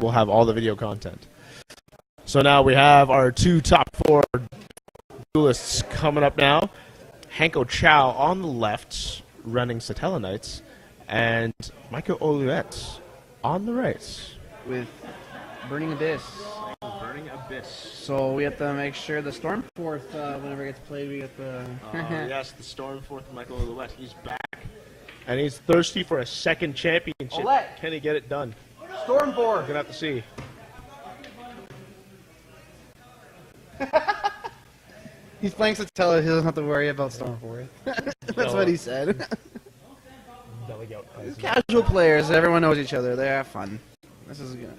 we'll have all the video content. So now we have our two top 4 duelists coming up now. Hanko Chow on the left, running Satella Knights, and Michael Oluet on the right. With Burning Abyss. Burning Abyss. So we have to make sure the Stormforth, whenever it gets played, we get the... yes, the Stormforth Michael Oluet. He's back. And he's thirsty for a second championship. Olet. Can he get it done? Stormforth! We're going to have to see. He's playing Satella, he doesn't have to worry about Stormforth. That's what he said. Casual players, everyone knows each other, they have fun. This is good.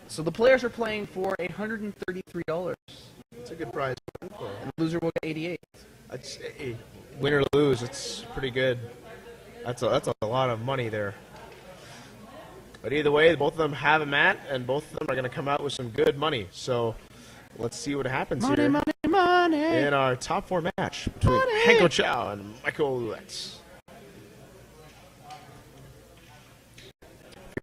So the players are playing for $833. That's a good prize. And the loser will get 88. That's win or lose, it's pretty good. That's a lot of money there. But either way, both of them have a mat, and both of them are going to come out with some good money. So let's see what happens here in our top 4 match between Hanko Chow and Michael Oluet.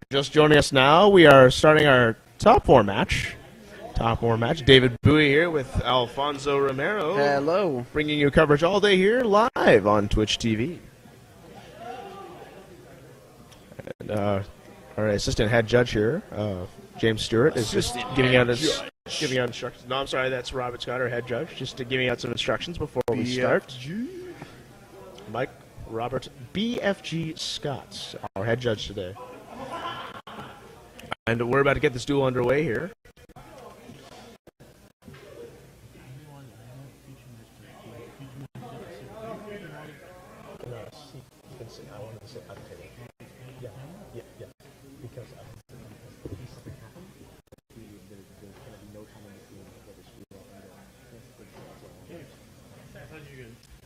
Just joining us now, we are starting our top 4 match. Top 4 match. David Bowie here with Alfonso Romero. Hello. Bringing you coverage all day here live on Twitch TV. And our assistant head judge here, James Stewart, is just giving out instructions. No, I'm sorry, that's Robert Scott, our head judge, just giving out some instructions before we start. Robert BFG Scott, our head judge today. And we're about to get this duel underway here.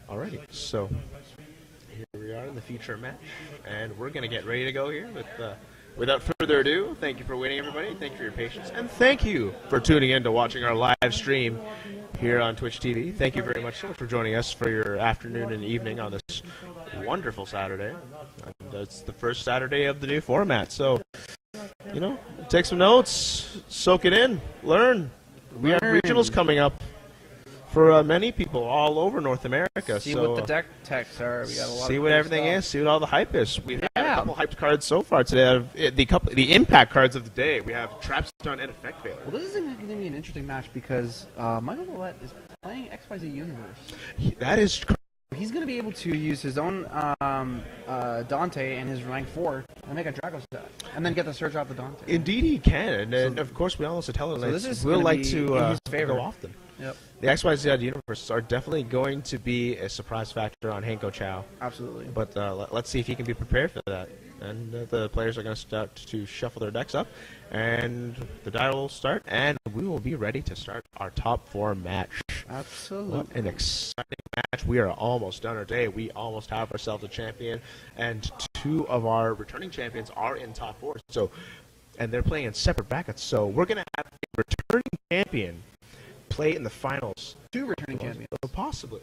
Alrighty, so here we are in the feature match, and we're going to get ready to go here without further ado. Thank you for waiting, everybody. Thank you for your patience, and thank you for tuning in to watching our live stream here on Twitch TV. Thank you very much for joining us for your afternoon and evening on this wonderful Saturday. And it's the first Saturday of the new format, so, you know, take some notes, soak it in, learn. We have regionals coming up for many people all over North America. See so what the deck techs are. We got a lot see of what everything is. See what all the hype is. We've had a couple hyped cards so far today. The impact cards of the day. We have Trapstone and Effect Veiler. Well, this is going to be an interesting match because Michael Oluet is playing XYZ Universe. That is. He's going to be able to use his own Dante and his rank 4 and make a Drago set, and then get the Surge off the Dante. Indeed, he can, and of course, we also tell him so we'll like to go often. Yep. The XYZ universes are definitely going to be a surprise factor on Hanko Chow. Absolutely. But let's see if he can be prepared for that. And the players are going to start to shuffle their decks up, and the die will start, and we will be ready to start our top 4 match. Absolutely. What an exciting match. We are almost done our day. We almost have ourselves a champion, and 2 of our returning champions are in top 4. So, and they're playing in separate brackets. So we're going to have a returning champion play in the finals. 2 returning champions. Possibly.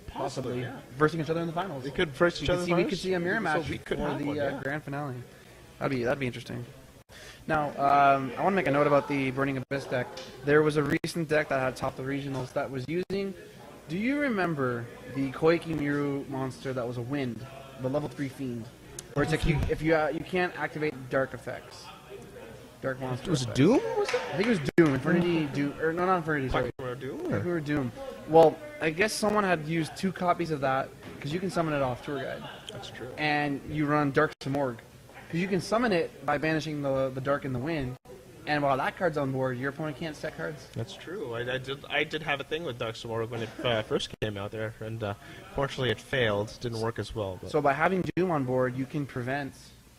Yeah. Versing each other in the finals. We could verse each other in the finals. We could see a mirror match for the grand finale. That'd be interesting. Now, I want to make a note about the Burning Abyss deck. There was a recent deck that had topped the regionals that was using. Do you remember the Koiki Miru monster that was a wind, the level 3 fiend, where it's like if you can't activate dark effects. Dark monster. Was it Doom? Was it? I think it was Doom. Infinity Doom. Or no, not Infinity. Sorry. Doom. We were Doom. Well, I guess someone had used 2 copies of that because you can summon it off Tour Guide. That's true. And you run Dark Samorg because you can summon it by banishing the Dark and the Wind. And while that card's on board, your opponent can't set cards. That's true. I did have a thing with Dark Samorg when it first came out there, and fortunately it failed. Didn't work as well. But. So by having Doom on board, you can prevent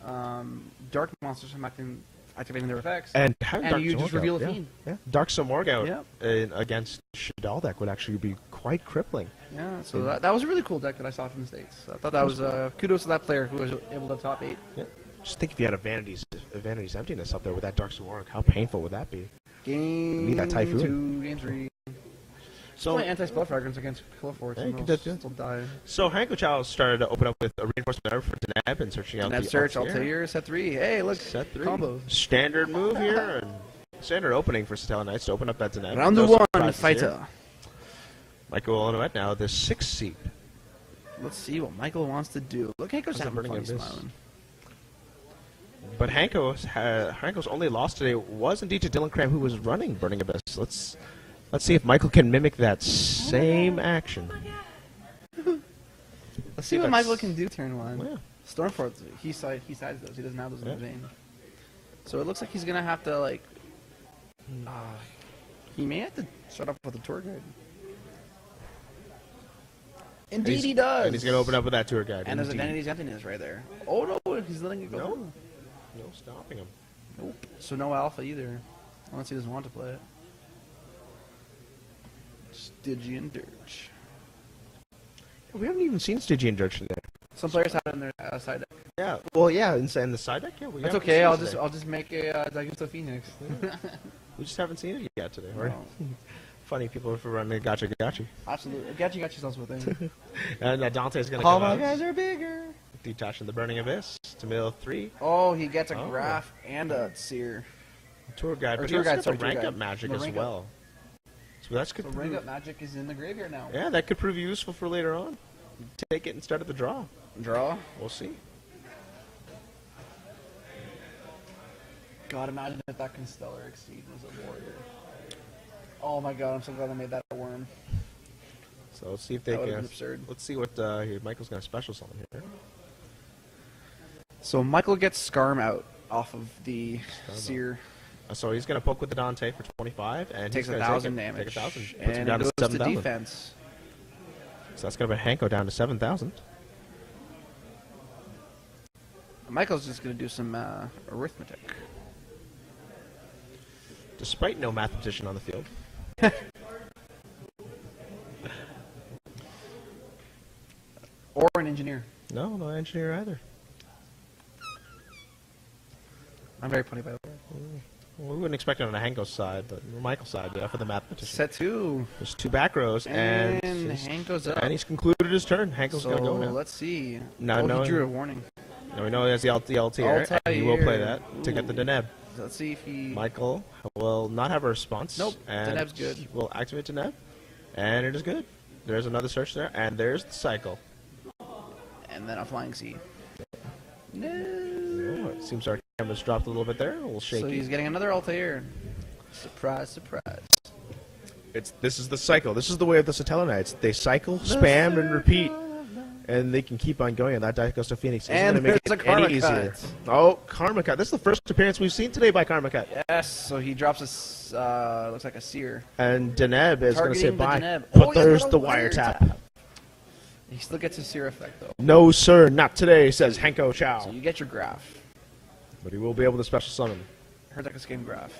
Dark monsters from activating their effects. And you just reveal a fiend. Yeah. Dark Samorg out against Shadal deck would actually be quite crippling. Yeah, so that was a really cool deck that I saw from the States. I thought that was kudos to that player who was able to top 8. Yeah. Just think if you had a Vanity's Emptiness up there with that Dark Samorg, how painful would that be? Game that Typhoon. 2, Game 3. So anti-spell fragrance against Clifford. So Hanko Chow started to open up with a reinforcement error for Deneb and searching out the search, Altair, set 3. Hey, look, set 3. Combos. Standard move here. And Standard opening for Satella Knights to open up that Deneb. Round No one, surprises fighter. here. Michael Olivet now the 6th seed. Let's see what Michael wants to do. Look, Hanko's How's having that fun burning abyss? smiling. But Hanko's only loss today was indeed to Dylan Cram, who was running Burning Abyss. Let's see if Michael can mimic that same action. Let's see what Michael can do turn one. Yeah. Stormfort, he sides those. He doesn't have those in Yeah. his vein. So it looks like he's gonna have to like. He may have to start off with a tour guide. Indeed, he does. And he's going to open up with that tour guide. And there's Indeed. Identity's Emptiness right there. Oh no, he's letting it go. No. through. No stopping him. Nope. So no alpha either, unless he doesn't want to play it. Stygian Dirge. We haven't even seen Stygian Dirge today. Some players have it in their side deck. Yeah. Well, yeah, in the side deck, yeah. That's okay. I'll just make a Dagusto Phoenix. We just haven't seen it yet today. Right? No. Funny people for running Gacha Gachi. Absolutely. Gachi's also a thing. And Dante's going to All come my out. guys are bigger. Detaching the Burning Abyss to mill 3. Oh, he gets a Oh. graph and a seer. Tour guide. Or But tour he also guide, got sorry, the tour rank guide. up magic The as rank up. well. So that's So good. Ring Up Magic is in the graveyard now. Yeah, that could prove useful for later on. Take it instead of the draw. Draw. We'll see. God, imagine if that Constellar Exceed was a warrior. Oh my god, I'm so glad I made that a worm. So let's see if they That would've can. been absurd. Let's see what here. Michael's going to special summon here. So Michael gets Skarm out off of the Skarm Seer. So he's going to poke with the Dante for 25, and Takes he's gonna 1,000 take damage. Take 1,000. Puts him And down it to goes to 7,000. defense. So that's going to bring Hanko down to 7,000. Michael's just going to do some arithmetic. Despite no mathematician on the field. Or an engineer. No engineer either. I'm very funny, by the way. Well, we wouldn't expect it on the Hanko side, but Michael's side, yeah, for the mathematician. Set 2. There's 2 back rows, and Hanko's up. and he's concluded his turn. Hanko's going to go now. Let's see. Now, he knowing- drew a warning. Now we know he has the Altair, and he will play that to get the Deneb. Let's see if he... Michael will not have a response. Nope, and Deneb's good. he will activate Deneb, and it is good. There's another search there, and there's the cycle. And then a Flying Sea. No. Oh, it seems our camera's dropped a little bit there, a little shaky. So he's getting another Altair. Surprise, surprise. This is the cycle. This is the way of the Satella Knights. They cycle, spam, and repeat. And they can keep on going, and that die goes to Phoenix. Isn't And gonna make there's it a Karma any easier. Cut. Oh, Karma Cut. This is the first appearance we've seen today by Karma Cut. Yes, so he drops a, looks like a Seer. And Deneb is going to say Targeting the bye. Deneb. But Oh, he's there's got a the wiretap. He still gets his Seer effect, though. No, sir, not today, says Hanko So Chow. you get your graph. But he will be able to special summon. Heard like a skin graph.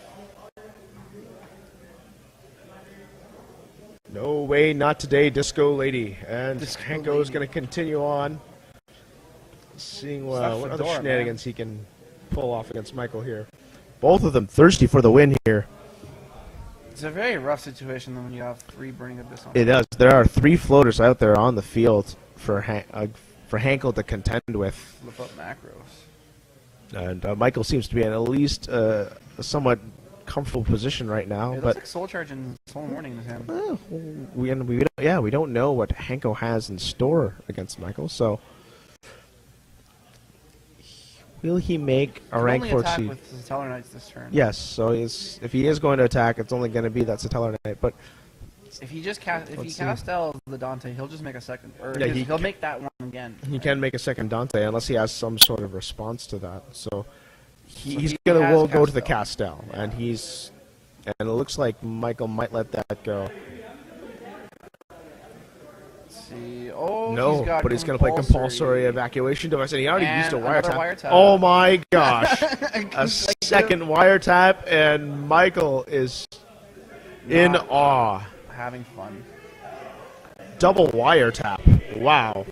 No way, not today, Disco Lady. And Disco Hanko is Lady. going to continue on, seeing It's that what other fedora, shenanigans he can pull off against Michael here. Both of them thirsty for the win here. It's a very rough situation, though, when you have 3 Burning Abyss on. It does. There are 3 floaters out there on the field for Hankel to contend with. Flip up macros. And Michael seems to be in at least a somewhat comfortable position right now. It looks But like Soul Charge and Soul Morning in his hand. we don't know what Hanko has in store against Michael. So will he make a rank 4 attack seed? with the Stellar Knights this turn. Yes. So if he is going to attack, it's only going to be that Satellar Knight. But If he just cast, if he Let's see. castels the Dante, he'll just make a second, or Yeah, he'll make that one again. he can make a second Dante unless he has some sort of response to that. So he's he gonna has will go to the Castel. Castel, and it looks like Michael might let that go. Let's see. Oh, No, got but he's gonna play compulsory evacuation device, and he already And used a another wiretap. wiretap. Oh my gosh! A second wiretap, and Michael is in Not- awe. Having fun. Double wiretap. Wow.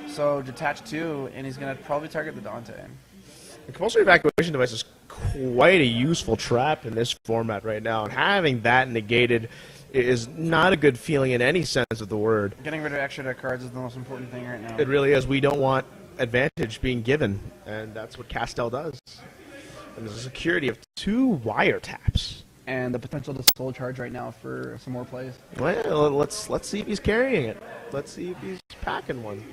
So detach 2, and he's gonna probably target the Dante. The compulsory evacuation device is quite a useful trap in this format right now, and having that negated is not a good feeling in any sense of the word. Getting rid of extra deck cards is the most important thing right now. It really is. We don't want advantage being given, and that's what Castel does. And there's a security of 2 wiretaps. And the potential to soul charge right now for some more plays. Well, let's see if he's carrying it. Let's see if he's packing one.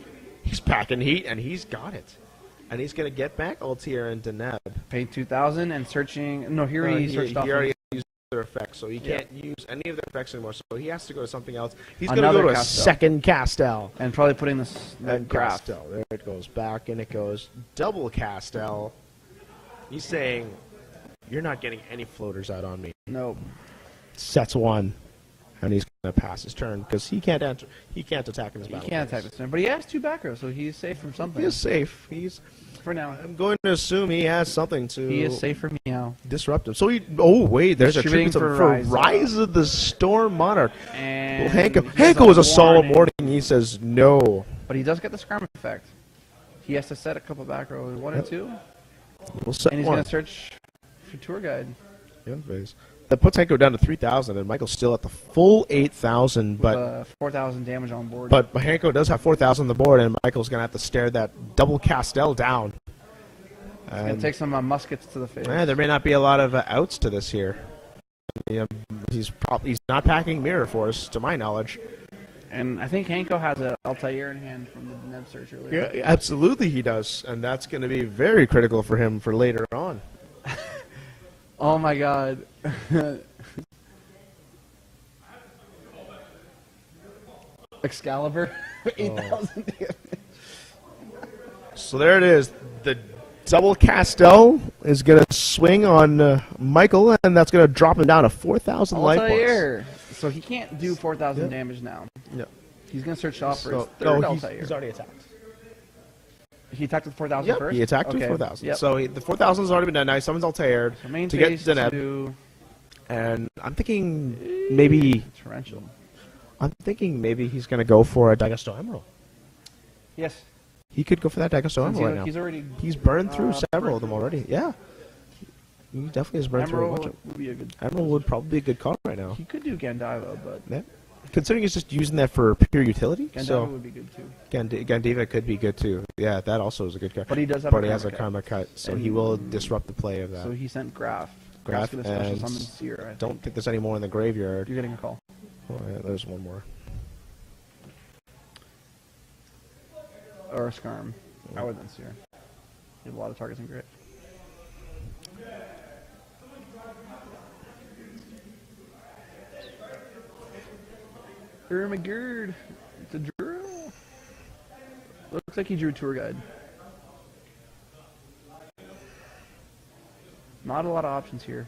He's packing heat, and he's got it. And he's going to get back Altier and Deneb. Paid 2,000 and searching. No, here he searched off. He already used their effects, so he can't use any of their effects anymore. So he has to go to something else. He's going to go to a second Castel. And probably putting this graph. Castel. There it goes back, and it goes double Castel. He's saying, you're not getting any floaters out on me. Nope. Sets 1. And he's going to pass his turn because he can't enter. He can't attack in his battle. He can't attack this turn, but he has 2 back rows, so he's safe from something. He is safe. He's for now. I'm going to assume he has something to. He is safe for meow. Disrupt him. So he. Oh wait, there's a tribute for Rise of the Storm Monarch. And well, Hanko was a solemn warning. He says no. But he does get the Skarm effect. He has to set a couple back rows, 1 and 2. We'll set and he's one. going to search for Tour Guide. Yeah, that puts Hanko down to 3,000, and Michael's still at the full 8,000. But 4,000 damage on board. But Hanko does have 4,000 on the board, and Michael's going to have to stare that double Castel down. He's going to take some muskets to the face. Yeah, there may not be a lot of outs to this here. He's not packing Mirror Force, to my knowledge. And I think Hanko has an Altair in hand from the Neb search earlier. Yeah, absolutely he does, and that's going to be very critical for him for later on. Oh my God. Excalibur, 8,000 damage. So there it is. The double Castel is going to swing on Michael, and that's going to drop him down to 4,000 life points. So he can't do 4,000 damage now. Yep. He's going to search off for his third Altair. He's already attacked. He attacked with 4,000 first? He attacked with 4,000. Yep. So the 4,000 has already been done. Now he summons Altair to get Deneb. And I'm thinking maybe... Torrential. I'm thinking maybe he's going to go for a Dagosto Emerald. Yes. He could go for that Dagosto Emerald right now. He's burned through several of them already. Yeah. He definitely has burned through a bunch of them. Emerald would probably be a good call right now. He could do Gandiva, but... Yeah. Considering he's just using that for pure utility. Gandiva would be good too. Gandiva could be good too. Yeah, that also is a good card. But he does have a karma cut, so and he will disrupt the play of that. So he sent Graf. Graf and special summon Seer, I don't think there's any more in the graveyard. You're getting a call. Oh, yeah, there's one more. Or a Skarm. I would than Seer. You have a lot of targets in grit. Ermagerd. It's a drill. Looks like he drew Tour Guide. Not a lot of options here.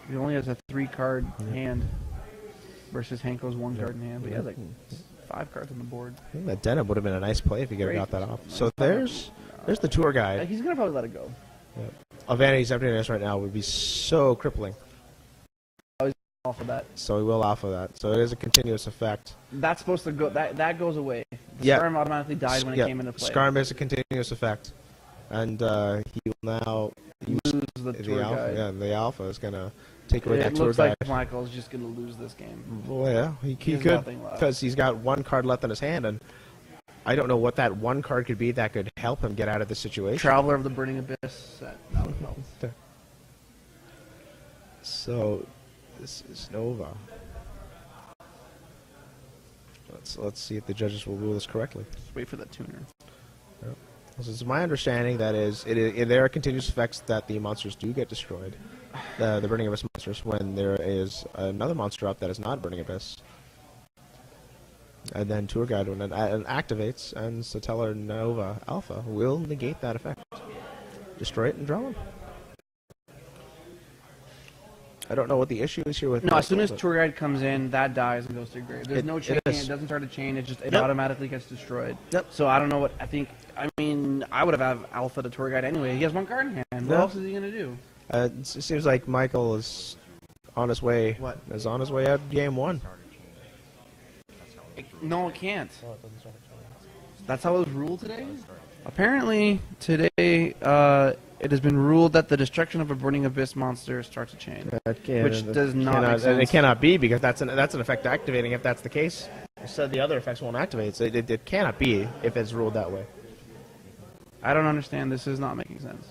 He only has a 3-card hand versus Hanko's 1-card in hand. But he has like 5 cards on the board. I think that Deneb would have been a nice play if he could have got that off. So there's the Tour Guide. He's going to probably let it go. Yeah. Vanity's emptiness right now would be so crippling. Off of that. So he will off of that. So it is a continuous effect. That's supposed to go. That goes away. The Skarm automatically died when it came into play. Skarm is a continuous effect, and he will now lose the Tour Guide. Yeah, the Alpha is gonna take away that Tour Guide. It looks like Michael's just gonna lose this game. Well, yeah, he could because he's got 1 card left in his hand, and I don't know what that 1 card could be that could help him get out of this situation. Traveler of the Burning Abyss. That would help. So. This is Nova. Let's see if the judges will rule this correctly. Just wait for that tuner. Yep. This is my understanding that there are continuous effects that the monsters do get destroyed. The Burning Abyss monsters when there is another monster up that is not Burning Abyss. And then Tour Guide when it activates, and Satellar Nova Alpha will negate that effect. Destroy it and draw them. I don't know what the issue is here with. No, as soon as Tour Guide comes in, that dies and goes to the grave. There's no chain. It doesn't start a chain. It automatically gets destroyed. Yep. So I don't know what I think. I mean, I would have Alpha to Tour Guide anyway. He has 1 card in hand. What else is he gonna do? It seems like Michael is on his way. What? Is on his way out game 1. No, it can't. That's how it was ruled today. Apparently today, it has been ruled that the destruction of a Burning Abyss monster starts a chain, which does not make sense. And it cannot be because that's an effect activating if that's the case. So the other effects won't activate. So it cannot be if it's ruled that way. I don't understand. This is not making sense.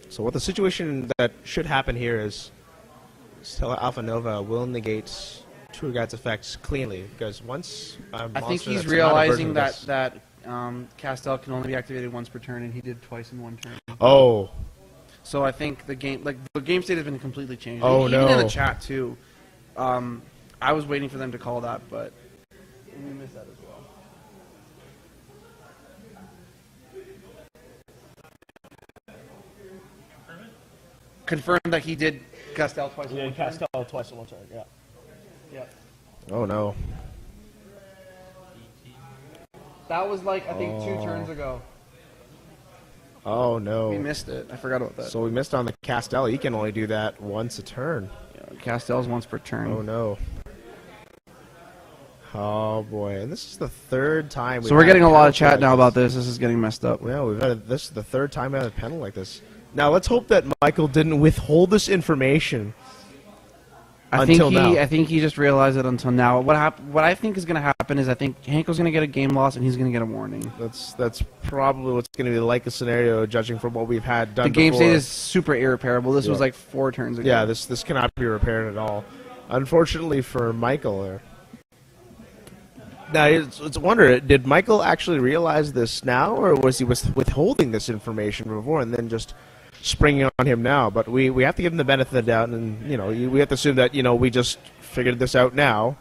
So what the situation that should happen here is Stella Alpha Nova will negate True God's effects cleanly, because once I think he's realizing that Castell can only be activated once per turn, and he did twice in one turn. Oh. So I think the game state has been completely changed. Oh, Even no. in the chat too. I was waiting for them to call that, but we missed that as well. Confirmed that he did Castell twice. Yeah, Castell twice in one turn. Yeah. Yeah. Oh no. That was like, I think, 2 turns ago. Oh no. We missed it. I forgot about that. So we missed on the Castell. He can only do that once a turn. Yeah, Castell's once per turn. Oh no. Oh boy. And this is the third time. So we're getting a lot of chat now about this. This is getting messed up. Yeah, this is the third time we had a panel like this. Now let's hope that Michael didn't withhold this information. I think he just realized it until now. What I think is going to happen is I think Hanko's going to get a game loss and he's going to get a warning. That's probably what's going to be the likely scenario, judging from what we've had done. The game before. state is super irreparable. This was like 4 turns ago. Yeah, this cannot be repaired at all. Unfortunately for Michael there. Now, it's a wonder, did Michael actually realize this now, or was he withholding this information before and then just springing on him now? But we have to give him the benefit of the doubt, and we have to assume that we just figured this out now,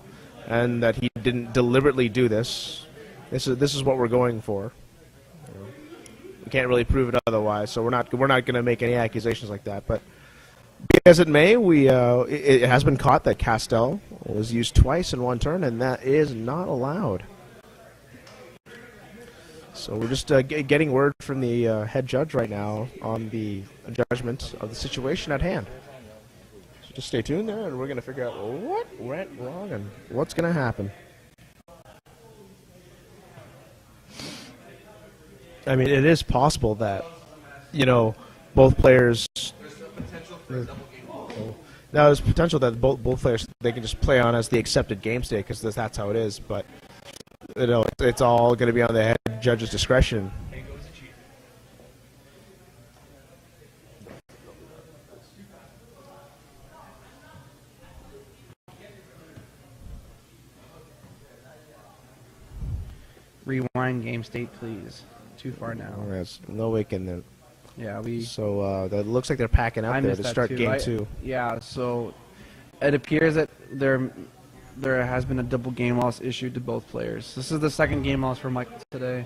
and that he didn't deliberately do this. This is what we're going for. We can't really prove it otherwise, so we're not going to make any accusations like that. But be as it may, it has been caught that Castell was used twice in one turn, and that is not allowed. So we're just getting word from the head judge right now on the judgment of the situation at hand. So just stay tuned there, and we're going to figure out what went wrong and what's going to happen. I mean, it is possible that, both players... Now, there's potential that both players, they can just play on as the accepted game state, because that's how it is, but... it's all going to be on the head judge's discretion. Rewind game state, please. Too far now. Oh, there's no way can there. Yeah, So that looks like they're packing up there to start game 2. Yeah, so it appears that there has been a double game loss issued to both players. This is the second game loss for Mike today,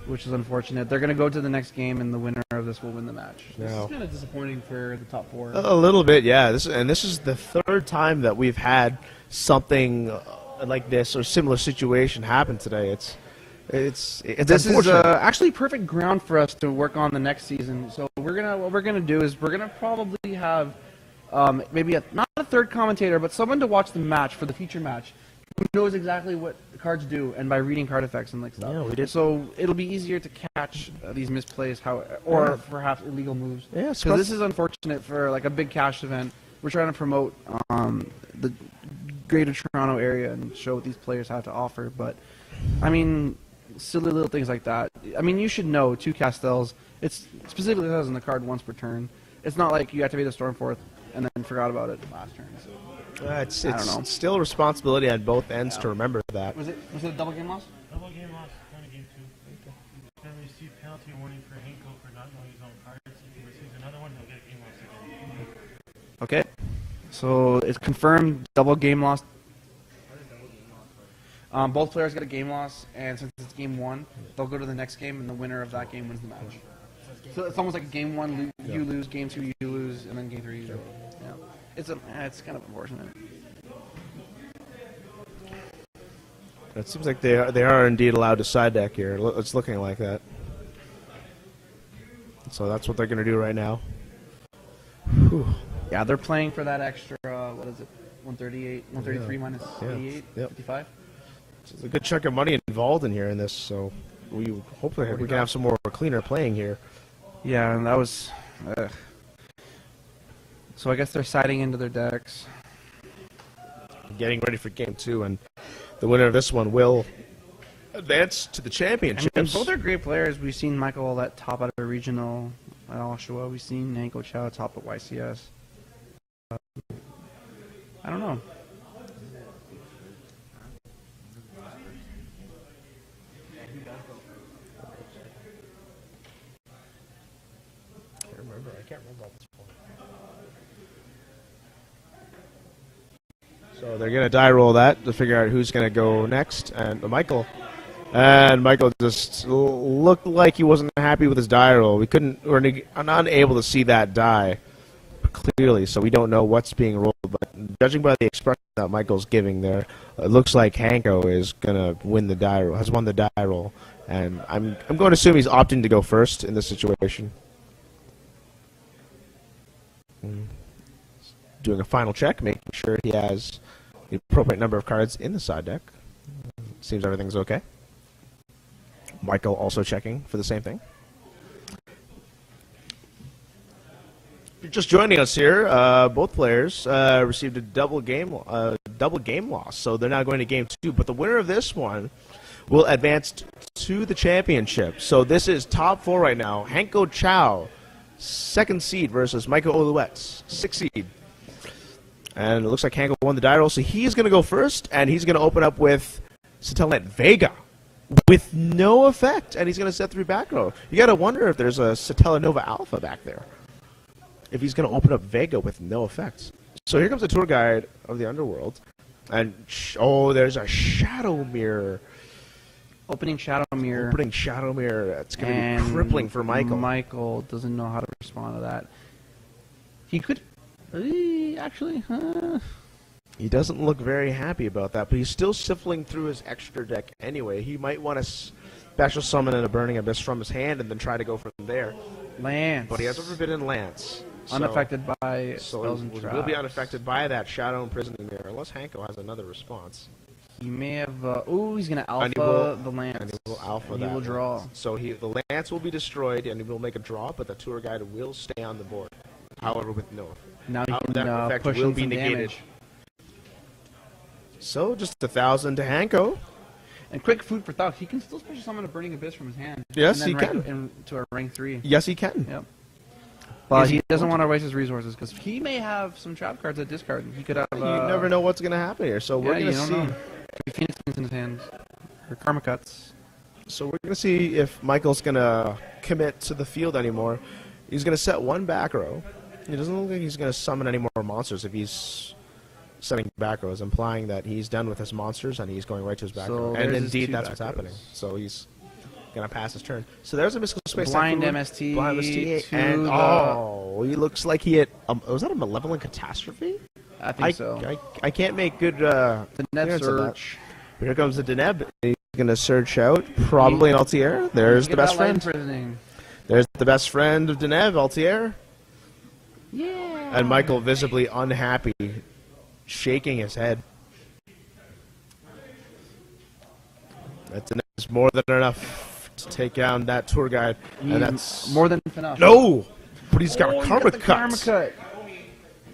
which is unfortunate. They're going to go to the next game, and the winner of this will win the match. This is kind of disappointing for the top 4. A little bit, yeah. This is the third time that we've had something like this or similar situation happen today. This is actually perfect ground for us to work on the next season. So what we're gonna do is we're gonna probably have maybe not a third commentator, but someone to watch the match for the future match who knows exactly what the cards do, and by reading card effects and stuff. Yeah, we did. So it'll be easier to catch these misplays, or perhaps illegal moves. Yeah, because this is unfortunate for a big cash event. We're trying to promote the Greater Toronto area and show what these players have to offer. But I mean, silly little things like that. I mean, you should know 2 Castells. It's specifically says in the card once per turn. It's not like you activate the Stormforth and then forgot about it last turn. So. It's still a responsibility on both ends to remember that. Was it a double game loss? Double game loss, kind of game 2. Then we receive penalty warning for Hanko for not knowing his own cards. If he receives another one, he'll get a game loss again. Okay. So it's confirmed double game loss. Both players get a game loss, and since it's game 1, they'll go to the next game, and the winner of that game wins the match. So it's almost like a game 1 you lose, game 2 you lose, and then game 3 you lose. Yeah, it's kind of unfortunate. It seems like they are indeed allowed to side deck here. It's looking like that. So that's what they're going to do right now. Whew. Yeah, they're playing for that extra, what is it, 138, 133 minus 88, 55? There's a good chunk of money involved in here in this, so hopefully we can have some more cleaner playing here. Yeah, and that was... So I guess they're siding into their decks. Getting ready for game 2, and the winner of this one will advance to the championships. I mean, both are great players. We've seen Michael Olet top at a regional at Oshawa. We've seen Hanko Chow top at YCS. I don't know. I can't remember at this point. So they're going to die roll that to figure out who's going to go next. And Michael just looked like he wasn't happy with his die roll. We're unable to see that die clearly, so we don't know what's being rolled. But judging by the expression that Michael's giving there, it looks like Hanko is going to win the die roll, has won the die roll. And I'm going to assume he's opting to go first in this situation. Doing a final check, making sure he has the appropriate number of cards in the side deck. Seems everything's okay. Michael also checking for the same thing. If you're just joining us here, both players received a double game loss, so they're now going to game 2. But the winner of this one will advance to the championship. So this is top 4 right now. Hanko Chow, 2nd seed, versus Michael Olet, 6th seed. And it looks like Hanko won the die roll, so he's going to go first, and he's going to open up with Satellit Vega with no effect, and he's going to set 3 back row. You got to wonder if there's a Satella Nova Alpha back there, if he's going to open up Vega with no effects. So here comes the tour guide of the Underworld, and there's a Shadow Mirror. Opening Shadow Mirror. Opening Shadow Mirror. That's going to be crippling for Michael. Michael doesn't know how to respond to that. He could... actually, he doesn't look very happy about that, but he's still sifting through his extra deck anyway. He might want to special summon in a Burning Abyss from his hand and then try to go from there. Lance. But he has a Forbidden Lance. Unaffected by spells and traps. traps. Will be unaffected by that Shadow Imprisoning Mirror, unless Hanko has another response. He may have... he's going to alpha the Lance. And he will alpha that. He will draw. So the Lance will be destroyed, and he will make a draw, but the tour guide will stay on the board. However, with no effect. Now he can push will in be some negated. damage. So just 1,000 to Hanko. And quick food for thought. He can still special summon a Burning Abyss from his hand. Yes, and he then can. Into a rank 3. Yes, he can. Yep. But he doesn't want to waste his resources because he may have some trap cards at discard. He could have. You never know what's going to happen here. So we're going to see. Know. Could be Phoenix Queens in his hands, or Karma Cuts. So we're going to see if Michael's going to commit to the field anymore. He's going to set 1 back row. It doesn't look like he's going to summon any more monsters if he's setting back rows, implying that he's done with his monsters and he's going right to his back row. And indeed, that's what's happening. So he's going to pass his turn. So there's a Mystical Space. Blind MST. Blind MST. And, he looks like he hit... was that a Malevolent Catastrophe? I think so. I can't make good... the Deneb Surge. Here comes the Deneb. He's going to search out. Probably an Altier. There's the best friend. There's the best friend of Deneb, Altier. Yeah. And Michael visibly unhappy, shaking his head. That is more than enough to take down that tour guide. And that's more than enough. No! But he's got Karma Cut. Karma Cut.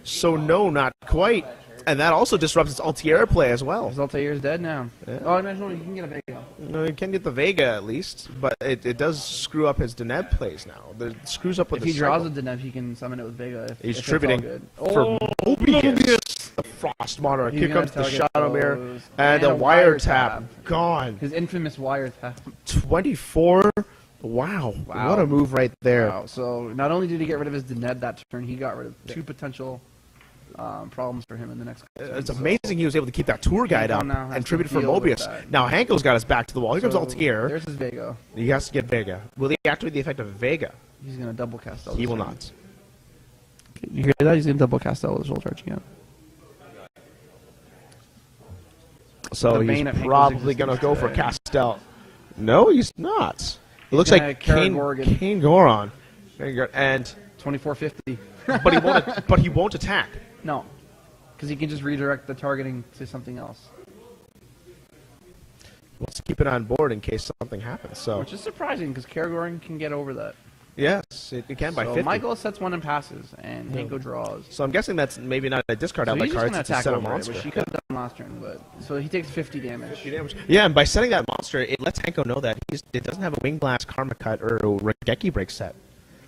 So no, not quite. And that also disrupts his Altier play as well. His Altier is dead now. Yeah. Oh, no, you can get a Vega. No, you can get the Vega at least, but it does screw up his Deneb plays now. It screws up with if he draws a Deneb, he can summon it with Vega. He's tributing for Mobius, the Frost Monarch. Here comes the Shadow Mirror and a Wiretap. Gone. His infamous Wiretap. 24. Wow. What a move right there. Wow. So not only did he get rid of his Deneb that turn, he got rid of 2 potential problems for him in the next. It's amazing he was able to keep that tour guide up and tribute for Mobius. Now Hanko's got his back to the wall. Here comes Altier. There's his Vega. He has to get Vega. Will he activate the effect of Vega? He's going to double cast. He will not. You hear that? He's going to double cast Eldritch Soul Charge again. So he's probably going to go for Castel. No, he's not. It looks like Kane Goron. And 2450. but he won't attack. No, because he can just redirect the targeting to something else. Let's keep it on board in case something happens. So, which is surprising because Karagorn can get over that. Yes, it can by So 50. Michael sets one and passes, and Yeah. Hanko draws. So I'm guessing that's maybe not a discard So out by he's just cards. gonna It's a attack set of over it, monster. which he could have done last turn, but so he takes 50 damage. Yeah, and by setting that monster, it lets Hanko know that it doesn't have a Wing Blast, Karma Cut, or a Regeki Break set.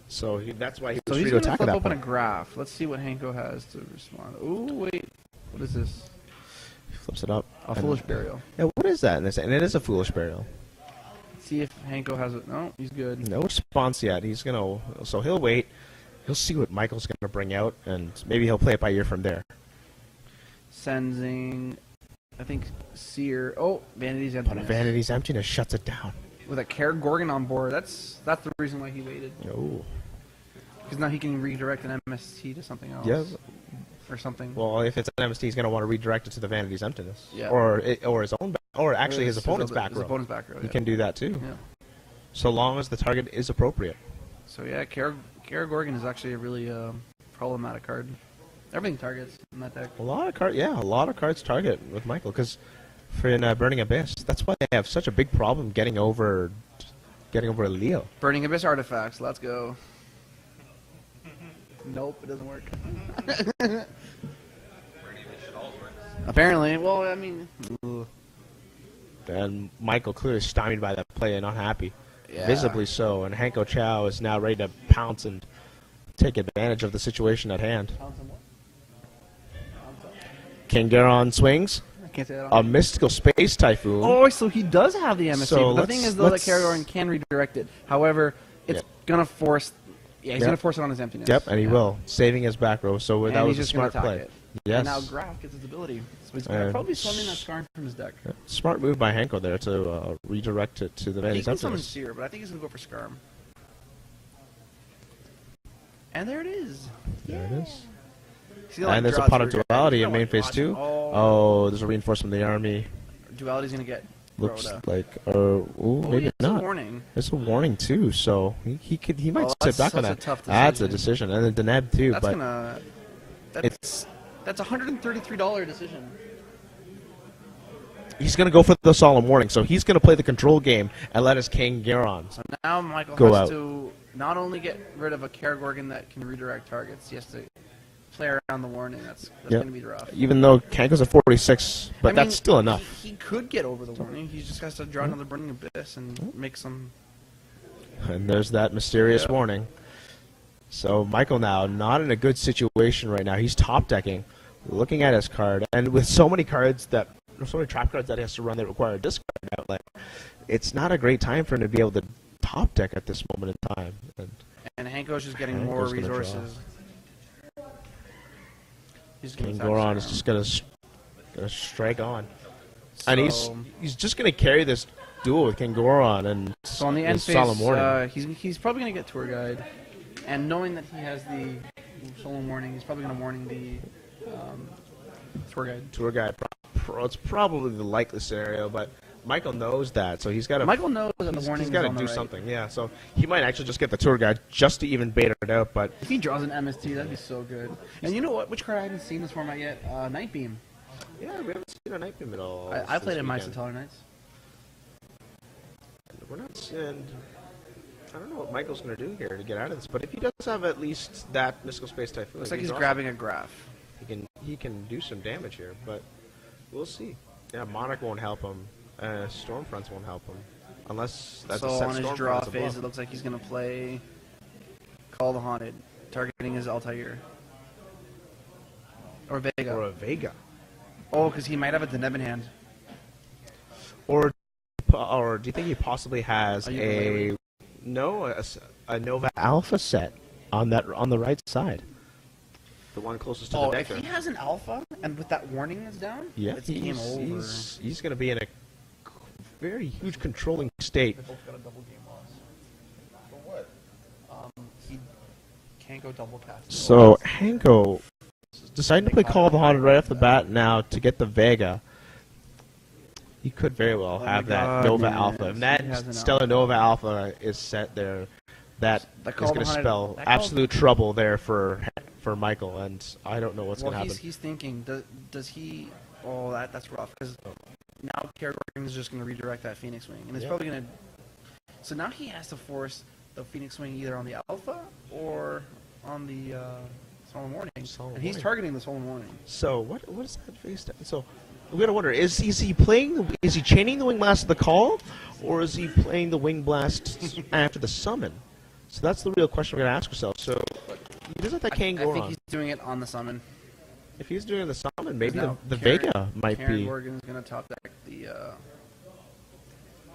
So that's why he So was he's free to gonna attack at flip that open point. a graph. Let's see what Hanko has to respond. Ooh, wait, what is this? He flips it up. A Foolish Burial. Yeah, what is that? And it is a Foolish Burial. See if Hanko has it. No, he's good. No response yet. So he'll wait. He'll see what Michael's gonna bring out, and maybe he'll play it by ear from there. Sensing, I think Seer. Oh, Vanity's But Emptiness. Vanity's Emptiness shuts it down. With a Kergorgan on board, that's the reason why he waited. Oh. Because now he can redirect an MST to something else. Yes. Or something. Well, if it's an MST, he's gonna want to redirect it to the Vanity's Emptiness. Yeah. Or his own, or actually his opponent's back His row. opponent's back row. He Yeah. can do that too. Yeah. So long as the target is appropriate. So yeah, Kergorgan is actually a really problematic card. Everything targets in that deck. A lot of cards target with Michael because for Burning Abyss, that's why they have such a big problem getting over Leo. Burning Abyss artifacts. Let's go. Nope, it doesn't work. Apparently, well, I mean, And Michael clearly stymied by that play and unhappy, yeah. visibly so. And Hanko Chow is now ready to pounce and take advantage of the situation at hand. King Garon swings I can't say that. a Mystical Space Typhoon. Oh, so he does have the MSC. So but the thing is, though, that let's- Kergorgan can redirect it. However, it's Yeah. gonna force. Yeah, he's Yep. gonna force it on his emptiness. Yep, and he Yeah. will, saving his back row. So And that was he's a just gonna smart attack play. it. Yes. And now Graph gets his ability. So he's gonna And probably summon that Skarn from his deck. Smart move by Hanko there to redirect it to the He Vanity's can summon Emptiness. Seer, but I think he's gonna go for Skarm. And there it is. There it is. He's gonna, like, And there's a draw pot of through. duality He's in gonna, main like, phase watch 2. it. Oh, Oh, there's a reinforcement of the army. duality's gonna get Looks Rhoda. like, maybe it's not. a warning. It's a warning too, so he might Oh, sit that's back on such a that. tough That's a decision. decision, and then Deneb too. That's but gonna. That's $133 decision. he's gonna go for the solemn warning, so he's gonna play the control game and let his King Garon. So now Michael Go has out. to not only get rid of a Kergorgan that can redirect targets, he has to play around the warning. That's Yep. gonna be rough. Even though Kanko's at 46, but I mean, that's still enough. He could get over the warning. He just has to draw another Burning Abyss and make some. And there's that mysterious Yeah. warning. So Michael now not in a good situation right now. He's top decking, looking at his card, and with so many trap cards that he has to run that require a discard outlet, it's not a great time for him to be able to top deck at this moment in time. And And Hanko's just getting Hanko's more gonna draw. resources. He's gonna King attack Goron is Skarm. just gonna strike on, and So- he's just gonna carry this duel with King Goron and So on the end his solemn phase, warning. he's probably going to get Tour Guide. And knowing that he has the Solemn Warning, he's probably going to warning the Tour Guide. Tour guide, it's probably the likely scenario, but Michael knows that, so he's got to. Michael knows that the warning He's is got to on the do right. something, yeah. So he might actually just get the tour guide just to even bait it out, but If he draws an MST, that'd be so good. And you know what? Which card I haven't seen this format yet? Night Beam. yeah, we haven't seen a Night Beam at all. I played this in my weekend. Satellar Nights. We're not seeing. I don't know what Michael's going to do here to get out of this, but if he does have at least that Mystical Space Typhoon, Looks like he's awesome. grabbing a graph. He can do some damage here, but we'll see. Yeah, Monarch won't help him. Stormfronts won't help him, unless that's So a set on his Stormfronts draw above. phase, it looks like he's going to play Call the Haunted, targeting his Altair. Or Vega. Or a Vega, Oh, because he might have a Deneb in hand. or do you think he possibly has Are you related? a Nova Alpha set on the right side, the one closest to Oh, the if deck? he has an Alpha, and with that warning that's down, Yeah, it's game over. he's going to be in a very huge controlling state. Both got a double game loss. For what? He can't go double cast. So Hanko deciding to play Call of the Haunted right off the bat now to get the Vega. He could very well Oh have my that God, Nova man. Alpha. And He that has an Stella Alpha. Nova Alpha is set there. That That is Call of going the to Haunted- spell that Call- absolute trouble there for Michael, and I don't know what's Well, going to happen. he's thinking, does he? Oh, that's rough. Because now Kergorgan is just going to redirect that Phoenix Wing, and it's Yeah. probably going to. So now he has to force the Phoenix Swing either on the Alpha or on the Solemn Warning. And he's targeting the Solemn Warning. So what is that face down? So we gotta wonder: is he playing? Is he chaining the Wing Blast to the call, or is he playing the Wing Blast after the summon? So that's the real question we're gonna ask ourselves. So he doesn't have that Kangoron. I think he's doing it on the summon. If he's doing the summon, maybe the Karen, Vega might Karen be. Morgan's gonna top deck the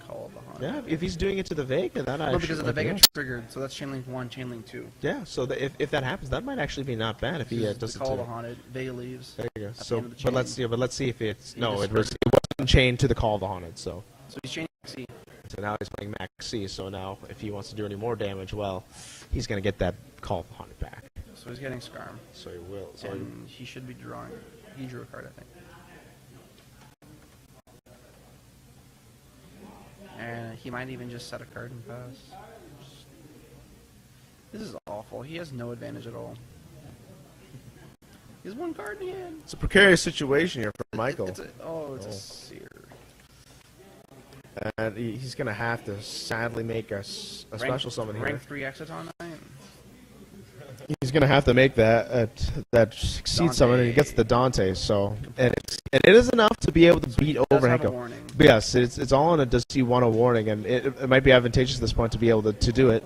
Call of the Hunt. Yeah, if he's doing it to the Vega, that No, because of the Vega triggered, so that's Chainlink 1, Chainlink 2. Yeah, so if that happens, that might actually be not bad if he does the it Call of to. the Haunted, Vega leaves. There you go. at the So, end of the but let's see if it's it wasn't chained to the Call of the Haunted. So he's chaining C. So now he's playing Max C. So now if he wants to do any more damage, well, he's gonna get that Call of the Haunted back. So he's getting Skarm. So he will. So And he should be drawing. He drew a card, I think. And he might even just set a card and pass. This is awful. He has no advantage at all. He has one card in hand. it's a precarious situation here for Michael, It's a seer. and he's gonna have to sadly make a special summon here. Rank 3 Exciton. He's gonna have to make that succeed Dante. summon, and he gets the Dante. So and it is enough to be able to beat over Have a Henko. warning. But yes, it's all in a does he want a warning, and it might be advantageous at this point to be able to do it,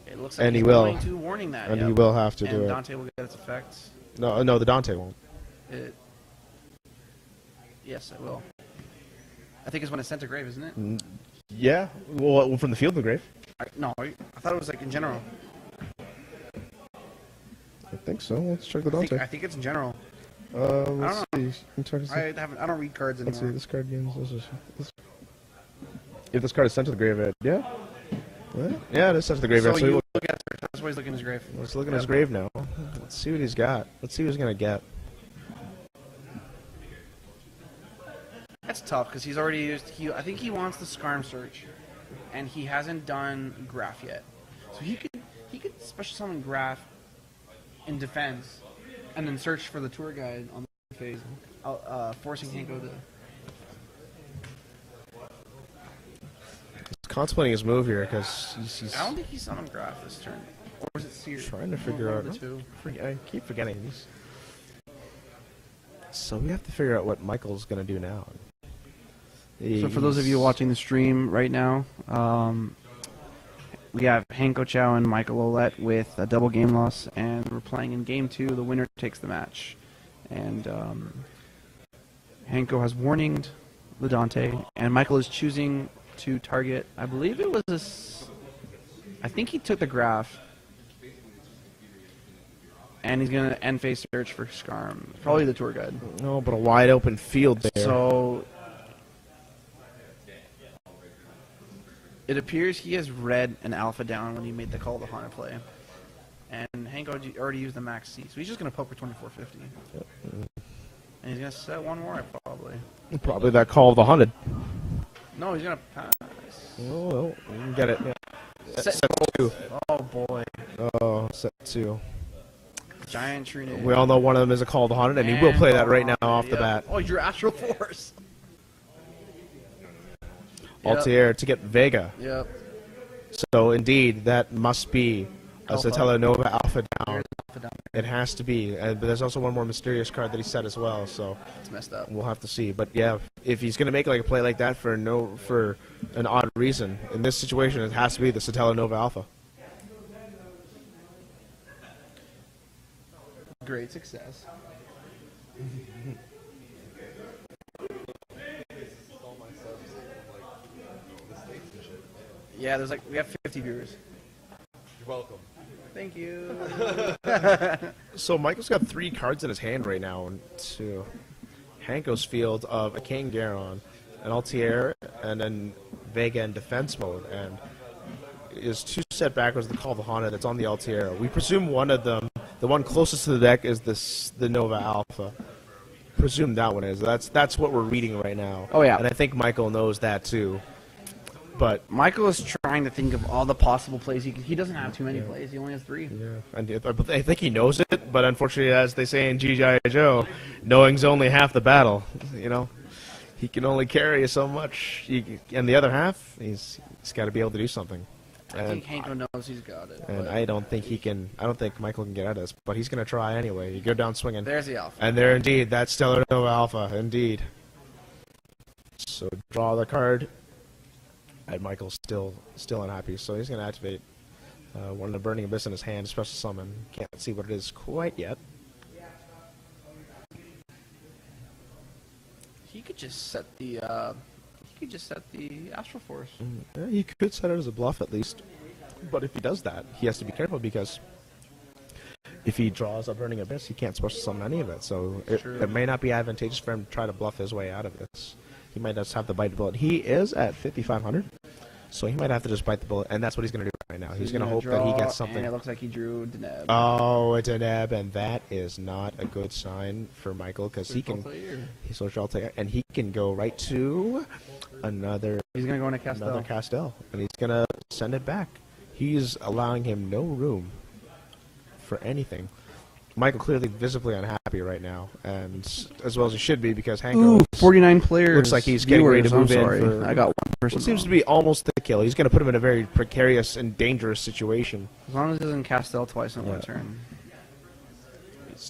It looks like And he's he will. going to warning that. and yep. he will have to and do it. Dante will get its effects. No, the Dante won't. Yes, it will. I think it's when it's sent to grave, isn't it? Yeah, well, from the field of the grave. I thought it was like in general. I think so. Let's check the I Dante. think it's in general. Let's see. Can check this I don't read cards Let's see. anymore. This card gains. If this card is sent to the graveyard, yeah. What? Yeah, it is sent to the graveyard. So So you we'll, look at that's why he's looking at his grave. let's look at his grave now. Let's see what he's got. Let's see what he's gonna get. That's tough because he's already used. I think he wants the Skarm search, and he hasn't done Graph yet. So he could special summon Graph in defense, and then search for the tour guide on the phase, forcing Hanko to. He's contemplating his move here because he's I don't think he summoned Graph this turn, or was it Seer? trying to figure One out. of the two. I keep forgetting these. So we have to figure out what Michael's gonna do now. So for those of you watching the stream right now, we have Hanko Chow and Michael Olette with a double game loss, and we're playing in game 2. The winner takes the match. And Hanko has warninged the Dante, and Michael is choosing to target, I believe it was I think he took the Graph, and he's going to end phase search for Skarm. Probably the tour guide. No, but a wide open field there. So it appears he has read an alpha down when he made the Call of the Haunted play. And Hanko already used the max C, so he's just going to poke for 2450. Yep. And he's going to set one more, probably. Probably that Call of the Haunted. No, he's going to pass. Oh, well, you can get it. Yeah. Set 2. Oh, boy. Oh, set 2. Giant Tree Nade. We all know one of them is a Call of the Haunted, and he will play that right now off the Yep. bat. Oh, your Astral Force. Altair to get Vega. Yep. So indeed, that must be a Alpha. Satella Nova Alpha down. Alpha down. It has to be. But there's also one more mysterious card that he set as well, so It's messed up. we'll have to see. But yeah, if he's going to make like a play like that for an odd reason, in this situation it has to be the Satella Nova Alpha. Great success. Yeah, we have 50 viewers. You're welcome. Thank you. So Michael's got 3 cards in his hand right now to Hanko's field of a King Garon, an Altair, and then Vega in defense mode, and is 2 set backwards the Call of the Haunted that's on the Altair. We presume one of them, the one closest to the deck, is the Nova Alpha. Presume that one is. That's what we're reading right now. Oh, yeah. And I think Michael knows that too. But Michael is trying to think of all the possible plays. He doesn't have too many plays. He only has 3. yeah, and I think he knows it. But unfortunately, as they say in G.I. Joe, knowing's only half the battle. You know, he can only carry so much, and the other half, he's got to be able to do something. I think Hanko knows he's got it. And but I don't think he can. I don't think Michael can get out of this, but he's going to try anyway. You go down swinging. there's the alpha. And there, indeed, that's Stellar Nova Alpha, indeed. So draw the card. And Michael's still unhappy, so he's going to activate one of the Burning Abyss in his hand, special summon. Can't see what it is quite yet. He could just set the Astral Force. Yeah, he could set it as a bluff at least. But if he does that, he has to be careful because if he draws a Burning Abyss, he can't special summon any of it. So it may not be advantageous for him to try to bluff his way out of this. He might just have to bite the bullet. He is at 5,500, so he might have to just bite the bullet, and that's what he's going to do right now. He's going to hope that he gets something. And it looks like he drew Deneb. Oh, it's a neb, and that is not a good sign for Michael because he can. He's social player, and he can go right to another. He's going to go into Castel. Another Castel, and he's going to send it back. He's allowing him no room for anything. Michael clearly visibly unhappy right now, and as well as he should be because Hanko 49 players. looks like he's getting ready to move in. For, I got one person. What seems to be almost the kill. He's going to put him in a very precarious and dangerous situation. As long as he doesn't Castel twice in one turn.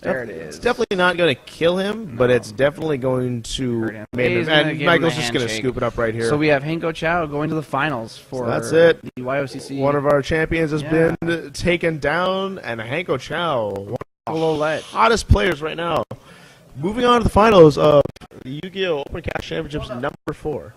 There it is. It's definitely not going to kill him, but it's definitely going to hurt him. And Michael's just going to scoop it up right here. So we have Hanko Chow going to the finals for that's it. The YOCC. One of our champions has been taken down, and Hanko Chow, one of the hottest players right now. Moving on to the finals of the Yu-Gi-Oh! Open Cash Championships number 4.